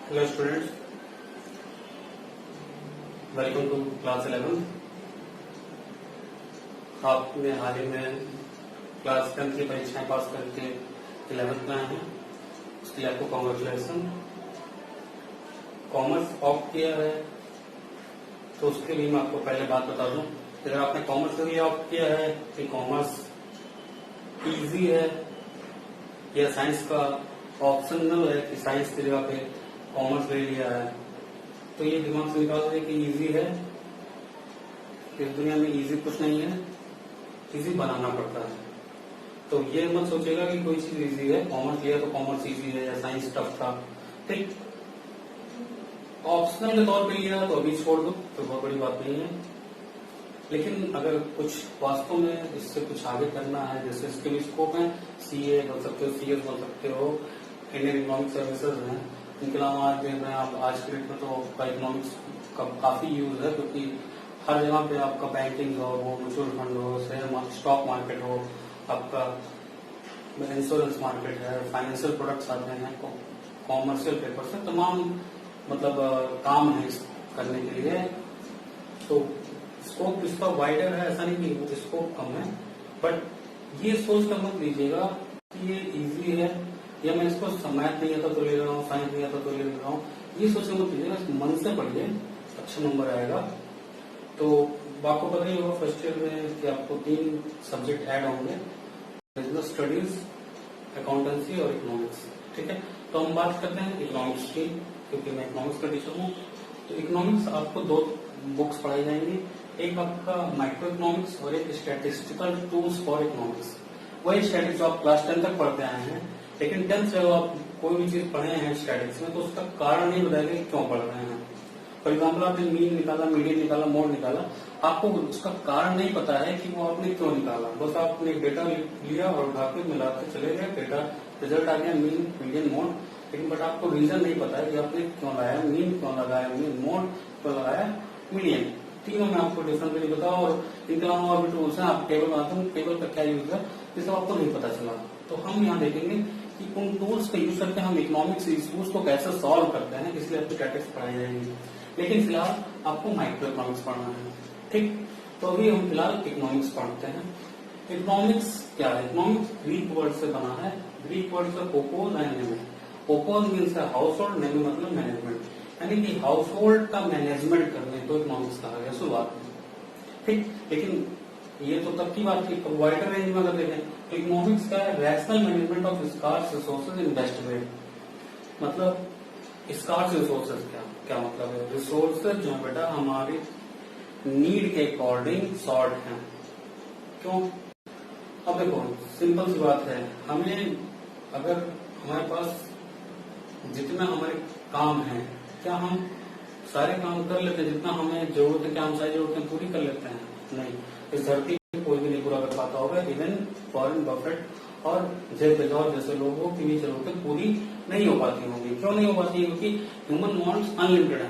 Hello students, welcome to class 11। आपने हाल ही में class 10 की परीक्षाएं पास करके 11th में आए हैं, उसके लिए आपको कॉन्ग्रेचुलेसन। कॉमर्स ऑप्ट किया है तो उसके लिए मैं आपको पहले बात बता दूं, अगर आपने कॉमर्स के लिए ऑप्ट किया है कि कॉमर्स इजी है या साइंस का ऑप्शनल है कि साइंस की जगह पे कॉमर्स ले लिया है, तो ये दिमाग से निकाल दें कि इजी है। इस दुनिया में इजी कुछ नहीं है, इजी बनाना पड़ता है। तो ये मत सोचेगा कि कोई चीज इजी है, कॉमर्स लिया तो कॉमर्स इजी है या साइंस टफ था। ठीक, ऑप्शनल के तौर पे लिया तो अभी छोड़ दो, तो बहुत बड़ी बात नहीं है। लेकिन अगर कुछ वास्तव में इससे कुछ आगे करना है, जैसे इसके भी स्कोप है, सीए बोल सकते हो, सीएस बोल सकते हो, इंडियन इकोनॉमिक सर्विसेज है। इनके अलावा आज देख रहे हैं आप, आज के डेट में तो आपका इकोनॉमिक्स का काफी यूज है, क्योंकि हर जगह पे आपका बैंकिंग हो, म्यूचुअल फंड हो, शेयर स्टॉक मार्केट हो, आपका इंश्योरेंस मार्केट है, फाइनेंशियल प्रोडक्ट्स आते हैं, कॉमर्शियल पेपर से तमाम मतलब काम है इस करने के लिए। तो स्कोप इसका वाइडर है, ऐसा नहीं कि स्कोप कम है, बट ये सोच कर मत लीजिएगा कि ये इजी है या मैं इसको मैथ नहीं आता तो ले रहा हूँ, साइंस नहीं आता तो ले रहा हूँ। ये सोच मत लीजिएगा, मन से पढ़िए, अच्छा नंबर आएगा। तो आपको पता ही होगा फर्स्ट ईयर में कि आपको 3 सब्जेक्ट ऐड होंगे, बिजनेस स्टडीज, अकाउंटेंसी और इकोनॉमिक्स। ठीक है, तो हम बात करते हैं इकोनॉमिक्स की, क्योंकि मैं इकोनॉमिक्स का टीचर हूँ। तो इकोनॉमिक्स आपको 2 बुक्स पढ़ाई जाएंगी, एक आपका माइक्रो इकोनॉमिक्स और एक स्टैटिस्टिकल टूल्स फॉर इकोनॉमिक्स। वही स्टैटिक्स जो आप क्लास 10 तक पढ़ते आए हैं, लेकिन 10th से आप कोई भी चीज पढ़े हैं स्टैटिक्स में तो उसका कारण नहीं बताएगा कि क्यों पढ़ रहे हैं। फॉर एग्जाम्पल आपने मीन निकाला, मीडियन निकाला, मोड निकाला, आपको उसका कारण नहीं पता है कि वो आपने क्यों निकाला। बस आपने डेटा लिया और उठा के मिला के चले गए, डेटा रिजल्ट आ गया मीन, मीडियन, मोड, लेकिन बट आपको रीजन नहीं पता है कि आपने क्यों लगाया मीन, क्यों लगाया मीन, मोड, क्यों लगाया मीडियन। तीनों में आपको डिफरेंस नहीं पता। और इनके अलावा और भी टूल्स हैं, आप टेबल बनाते हैं, टेबल का क्या यूज है ये सब आपको नहीं पता चला। तो हम यहाँ देखेंगे कि उन टूल्स का यूज करके हम इकोनॉमिक्स इश्यूज को कैसे सॉल्व करते हैं, इसलिए आपको स्टैटिस्टिक्स पढ़ाई जाएगी। लेकिन फिलहाल आपको माइक्रो इकोनॉमिक्स पढ़ना है। ठीक, तो अभी हम फिलहाल इकोनॉमिक्स पढ़ते हैं। इकोनॉमिक्स क्या है? इकोनॉमिक्स ग्रीक वर्ड से बना है, ग्रीक वर्ड से ओपोज एंड नेमे। ओपोज मीन्स है हाउस होल्ड, नेमे मतलब मैनेजमेंट, यानी कि हाउस होल्ड का मैनेजमेंट करने को इकोनॉमिक्स कहा गया शुरुआत में। ठीक, लेकिन ये तो तब की बात थी, वाइडर रेंज में अगर देखें तो इकोनॉमिक्स का rational management of scarce resources in best way. मतलब स्कार्स रिसोर्सेज क्या मतलब है? रिसोर्सेज जो है बेटा हमारी नीड के अकॉर्डिंग सॉर्ट है। क्यों? अब देखो सिंपल सी बात है, हमें अगर हमारे पास जितना हमारे काम है, क्या हम सारे काम कर लेते हैं? जितना हमें जरूरत है क्या हम सारी जरूरतें पूरी कर लेते हैं? नहीं, इस धरती पे कोई भी नहीं पूरा कर पाता होगा। इवन वॉरेन बफेट और जेफ बेजोस जैसे लोगों की भी जरूरतें पूरी नहीं हो पाती होंगी। क्यों नहीं हो पाती? क्योंकि ह्यूमन वांट्स अनलिमिटेड है।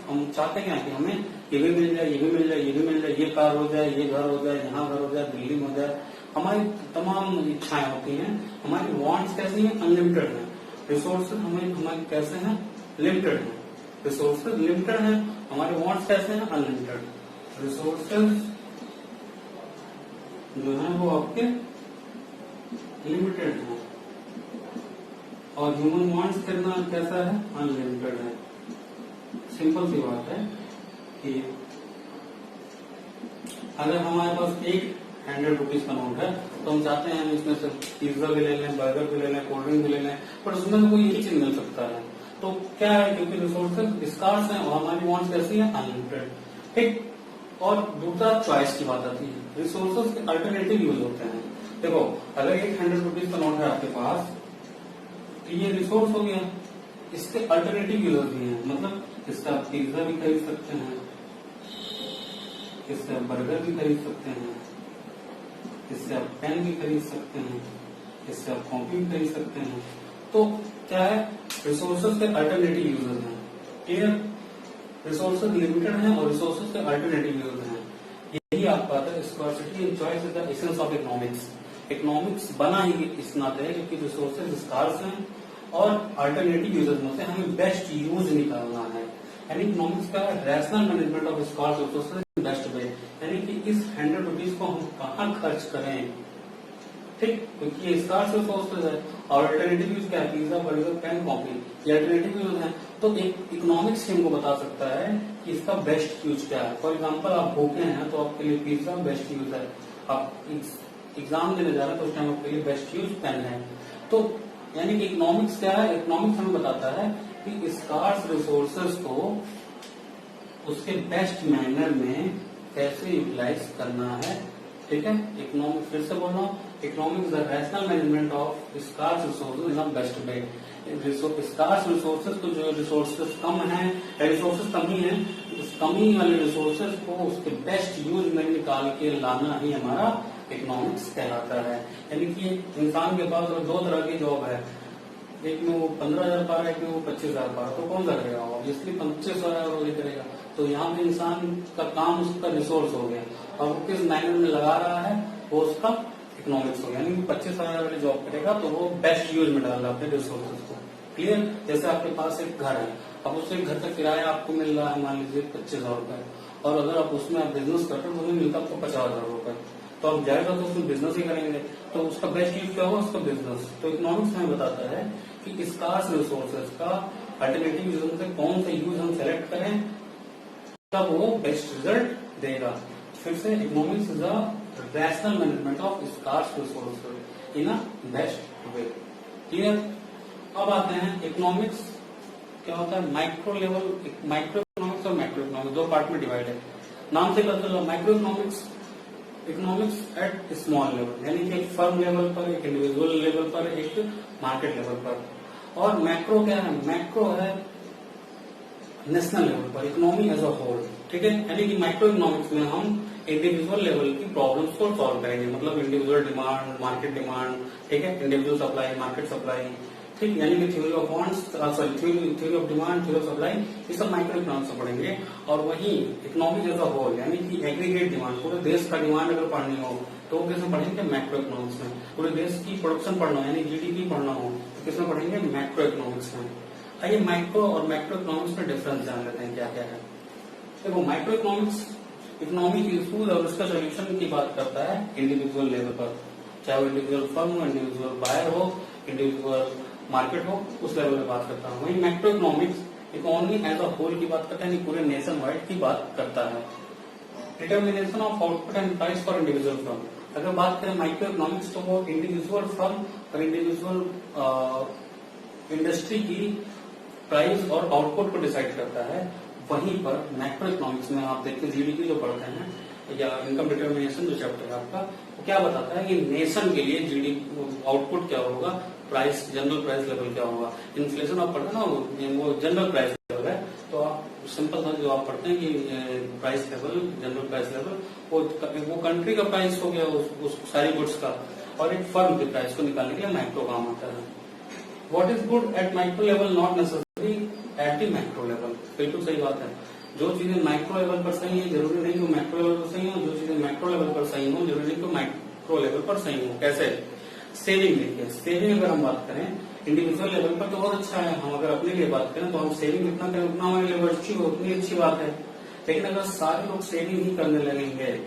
हम चाहते क्या कि हमें ये भी मिल जाए, ये भी मिल जाए, ये भी मिल जाए, ये कार हो जाए, ये घर हो जाए, यहाँ घर हो जाए, दिल्ली में हो जाए। हमारी तमाम इच्छाएं होती हैं। हमारी वांट्स कैसी है? अनलिमिटेड है। रिसोर्सेज हमारे कैसे हैं? लिमिटेड है। रिसोर्सेज लिमिटेड है, हमारे वांट्स कैसे हैं? अनलिमिटेड। रिसोर्सेज जो है वो आपके लिमिटेड है और ह्यूमन वांट्स कितना कैसा है? अनलिमिटेड है। सिंपल सी बात है कि अगर हमारे पास एक 100 रुपीज का नोट है तो हम चाहते हैं हम इसमें से पिज्जा भी ले लें, बर्गर भी ले लें, कोल्ड ड्रिंक भी ले लें, पर उसमें तो कोई एक ही चीज मिल सकता है। तो क्या है? क्योंकि रिसोर्सेज स्कार्स हैं और हमारी वांट्स कैसी है? अनलिमिटेड। ठीक, और दूसरा चॉइस की बात आती है। रिसोर्सेज के अल्टरनेटिव यूज होते हैं। देखो अगर एक 100 रुपीज का नोट है आपके पास तो ये रिसोर्स हो गया, इसके अल्टरनेटिव यूजर भी हैं। मतलब इससे आप पिज्जा भी खरीद सकते हैं, इससे आप बर्गर भी खरीद सकते हैं, इससे आप पेन भी खरीद सकते हैं, इससे आप कॉपी भी खरीद सकते हैं। तो क्या है? रिसोर्सेज के अल्टरनेटिव यूजर हैं। क्लियर? रिसोर्सेज लिमिटेड हैं और रिसोर्सेज के अल्टरनेटिव यूजर हैं। यही आपका आता है scarcity and choice is the essence of economics. Economics बना ही इस नाते है क्योंकि रिसोर्सेज स्कार्स हैं और अल्टरनेटिव यूजेस में से हमें बेस्ट यूज निकालना है। यानी इकोनॉमिक्स का rational management of scarce resources best way, यानी कि इस 100 रुपीज को हम कहाँ खर्च करें, ठीक, क्योंकि ये स्कार्स रिसोर्सेज है और अल्टरनेटिव यूज क्या है, पिज्जा बर्गर पेन कॉफी, ये अल्टरनेटिव यूज है। तो एक इकोनॉमिक्स ही हमको बता सकता है कि इसका बेस्ट यूज क्या है। फॉर एग्जाम्पल आप भूखे हैं तो आपके लिए पिज्जा बेस्ट यूज है, आप एग्जाम देने जा रहे हैं तो उस टाइम आपके लिए बेस्ट यूज पेन है। तो यानी कि इकोनॉमिक्स क्या है, इकोनॉमिक्स हमें बताता है कि स्कार्स रिसोर्सेज को उसके बेस्ट मैनर में कैसे यूटिलाइज करना है, ठीक है। इकोनॉमिक्स फिर से बोल रहा हूँ, economics the rational management of scarce resources in a best way. Scarce resources को, जो रिसोर्सेज कम है, रिसोर्सेज कमी है, उस कमी वाले रिसोर्सेज को उसके बेस्ट यूज में निकाल के लाना ही हमारा इकोनॉमिक्स कहलाता है। यानी कि इंसान के पास दो तरह की जॉब है, एक में वो 15,000 पा रहा है, एक में वो 25,000 पा रहा है, तो कौन सा करेगा, ऑब्वियसली 25,000 वाले करेगा। तो यहाँ पे इंसान का काम उसका रिसोर्स हो गया और वो किस मैनर में लगा रहा है वो उसका इकोनॉमिक्स हो गया। यानी 25,000 वाली जॉब करेगा तो वो बेस्ट यूज में डाल रहा है अपने रिसोर्सेज को। क्लियर। जैसे आपके पास एक घर है, अब उससे घर का किराया आपको मिल रहा है मान लीजिए 25,000 रुपए, और अगर आप उसमें आप बिजनेस करते हो तो उसमें मिलता आपको 50,000 रुपए, तो आप जाएगा तो उसमें बिजनेस ही करेंगे, तो उसका बेस्ट यूज क्या होगा, उसका बिजनेस। तो इकोनॉमिक्स हमें बताता है कि स्कार्स रिसोर्सेज का अल्टरनेटिव यूज से कौन सा यूज हम सेलेक्ट करें तब वो बेस्ट रिजल्ट देगा। फिर से economics is the rational management of scarce resources in a best way. Clear. अब आते हैं इकोनॉमिक्स क्या होता है, माइक्रो लेवल, माइक्रो इकोनॉमिक्स और मैक्रो इकोनॉमिक्स दो पार्ट में डिवाइड है। नाम से पता चला, micro economics, economics at small level, यानी कि एक फर्म लेवल पर, एक इंडिविजुअल लेवल पर, एक मार्केट लेवल पर। और मैक्रो क्या है, मैक्रो है नेशनल लेवल पर, इकोनॉमी एज अ होल, ठीक है। यानी कि माइक्रो इकोनॉमिक्स में हम इंडिविजुअल लेवल की प्रॉब्लम्स को सॉल्व करेंगे, मतलब इंडिविजुअल डिमांड, मार्केट डिमांड, ठीक है, इंडिविजुअल सप्लाई, मार्केट सप्लाई, ठीक। यानी कि theory of wants, sorry theory of demand, theory of supply, ये सब माइक्रो इकोनॉमिक्स में पढ़ेंगे। और वही इकोनॉमी एज अ होल, यानी कि एग्रीगेट डिमांड, पूरे देश का डिमांड अगर पढ़नी हो तो किसमें पढ़ेंगे, मैक्रो इकोनॉमिक्स में। पूरे देश की प्रोडक्शन पढ़ना हो यानी जीडीपी पढ़ना हो तो किसमें पढ़ेंगे, मैक्रो इकोनॉमिक्स में। आइए माइक्रो और मैक्रो इकोनॉमिक्स में डिफरेंस जान लेते हैं क्या क्या है। देखो माइक्रो इकोनॉमिक्स इकोनॉमिक इशूज और उसका सोल्यूशन की बात करता है इंडिविजुअल लेवल पर, चाहे वो इंडिविजुअल फर्म हो, इंडिविजुअल बायर हो, इंडिविजुअल मार्केट हो, उस लेवल पे बात करता है। वही macro economics economy as a whole की बात करता है, पूरे नेशन वाइड की बात करता है। Determination of output and price for individual firm, अगर बात करें माइक्रो इकोनॉमिक्स तो वो इंडिविजुअल फर्म और इंडिविजुअल इंडस्ट्री की प्राइस और आउटपुट को डिसाइड करता है। वहीं पर मैक्रो इकोनॉमिक्स में आप देखते हैं जीडीपी जो पढ़ते हैं या इनकम डिटर्मिनेशन जो चैप्टर है आपका, वो क्या बताता है कि नेशन के लिए जीडीपी आउटपुट क्या होगा, प्राइस, जनरल प्राइस लेवल क्या होगा। इन्फ्लेशन आप पढ़ते हैं ना, वो जनरल प्राइस लेवल है, तो आप सिंपल सा जो आप पढ़ते हैं कि price level, general price level, वो कंट्री का प्राइस हो गया उस सारी गुड्स का, और एक फर्म के प्राइस को निकालने के लिए माइक्रो काम आता है। What is good at micro level not necessary at the macro level, बिल्कुल सही बात है। जो चीजें माइक्रो लेवल पर सही है जरूरी नहीं कि मैक्रो लेवल पर सही हो, जो चीजें मैक्रो लेवल पर सही हो जरूरी नहीं कि माइक्रो लेवल पर सही हो। कैसे, सेविंग देखिए, सेविंग अगर हम बात करें इंडिविजुअल लेवल पर तो बहुत अच्छा है, हम अगर अपने लिए बात करें तो हम सेविंग जितना करें उतना हमारे लिए अच्छी हो, उतनी अच्छी बात है। लेकिन अगर सारे लोग सेविंग ही करने लगेंगे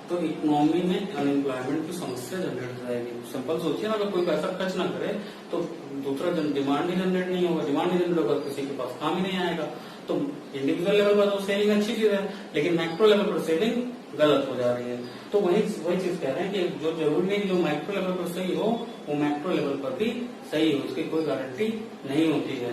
तो इकोनॉमी में अनएम्प्लॉयमेंट की समस्या जनरेट हो जाएगी। सिंपल सोचिए ना, अगर कोई पैसा खर्च ना करे तो दूसरा डिमांड ही जनरेट नहीं होगा, डिमांड नहीं जनरेट होगा, किसी के पास काम ही नहीं आएगा। तो इंडिविजुअल लेवल पर तो सेविंग अच्छी चीज है, लेकिन मैक्रो लेवल पर सेविंग गलत हो जा रही है। तो वही चीज कह रहे हैं कि जो जरूरी नहीं जो माइक्रो लेवल पर सही हो वो मैक्रो लेवल पर भी सही हो, उसकी कोई गारंटी नहीं होती है।